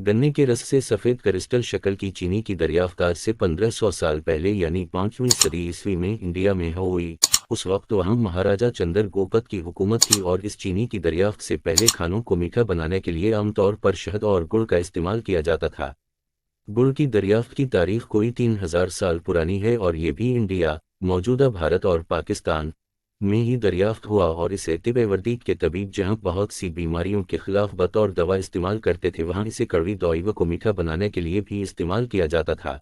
गन्ने के रस से सफ़ेद क्रिस्टल शक्ल की चीनी की दरियाफ्त आज से 1500 साल पहले यानी 5वीं सदी ईस्वी में इंडिया में हुई। उस वक्त वहाँ महाराजा चंद्र गोपत की हुकूमत थी और इस चीनी की दरियाफ्त से पहले खानों को मीठा बनाने के लिए आमतौर पर शहद और गुड़ का इस्तेमाल किया जाता था। गुड़ की दरियाफ्त की तारीख कोई 3000 साल पुरानी है और ये भी इंडिया, मौजूदा भारत और पाकिस्तान में ही दरियाफ्त हुआ और इसे तिब्बत के तबीब जहां बहुत सी बीमारियों के खिलाफ बतौर दवा इस्तेमाल करते थे वहां इसे कड़वी दवाइयों को मीठा बनाने के लिए भी इस्तेमाल किया जाता था।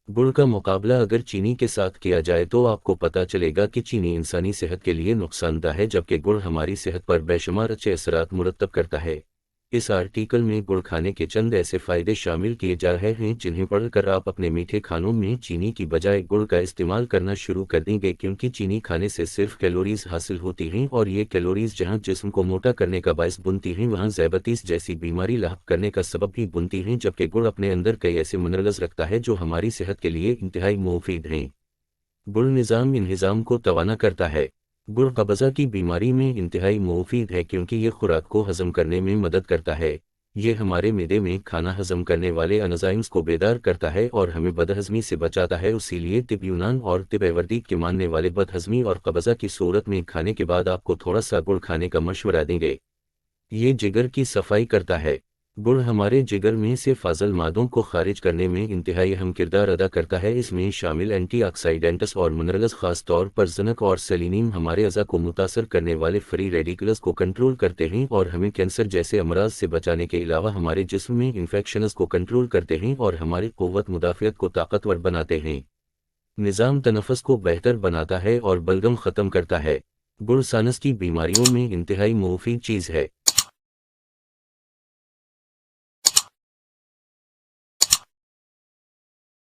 गुड़ का मुकाबला अगर चीनी के साथ किया जाए तो आपको पता चलेगा कि चीनी इंसानी सेहत के लिए नुकसानदेह है जबकि गुड़ हमारी सेहत पर बेशुमार अच्छे असरात मुरतब करता है। इस आर्टिकल में गुड़ खाने के चंद ऐसे फायदे शामिल किए जा रहे हैं जिन्हें पढ़कर आप अपने मीठे खानों में चीनी की बजाय गुड़ का इस्तेमाल करना शुरू कर देंगे, क्योंकि चीनी खाने से सिर्फ कैलोरीज हासिल होती हैं और ये कैलोरीज जहां जिस्म को मोटा करने का बायस बनती हैं वहां ज़ियादतीस जैसी बीमारी लाभ करने का सबब भी बनती हैं, जबकि गुड़ अपने अंदर कई ऐसे मिनरल्स रखता है जो हमारी सेहत के लिए इंतहाई मुफीद हैं। गुड़ निज़ाम इंहिज़ाम को तवाना करता है। गुड़ कब्ज़ा की बीमारी में इंतहाई मुफीद है क्योंकि ये खुराक को हज़म करने में मदद करता है। ये हमारे मैदे में खाना हज़म करने वाले एंजाइम्स को बेदार करता है और हमें बदहज़मी से बचाता है। इसीलिए तिब्ब यूनान और तिब्बत के मानने वाले बदहज़मी और कब्ज़ा की सूरत में खाने के बाद आपको थोड़ा सा गुड़ खाने का मशवरा देंगे। ये जिगर की सफाई करता है। गुड़ हमारे जिगर में से फाजल मादों को खारिज करने में इंतहाई अहम किरदार अदा करता है। इसमें शामिल एंटीऑक्सीडेंट्स और मिनरल्स खास तौर पर जिंक और सेलेनियम हमारे अज़ा को मुतासर करने वाले फ्री रेडिकल्स को कंट्रोल करते हैं और हमें कैंसर जैसे अमराज से बचाने के अलावा हमारे जिस्म में इन्फेक्शंस को कंट्रोल करते हैं और हमारी क़ुव्वत मुदाफ़ियत को ताकतवर बनाते हैं। निज़ाम तनफ़ुस को बेहतर बनाता है और बलगम ख़त्म करता है। गुड़ सानस की बीमारियों में इंतहाई मुफीद चीज़ है।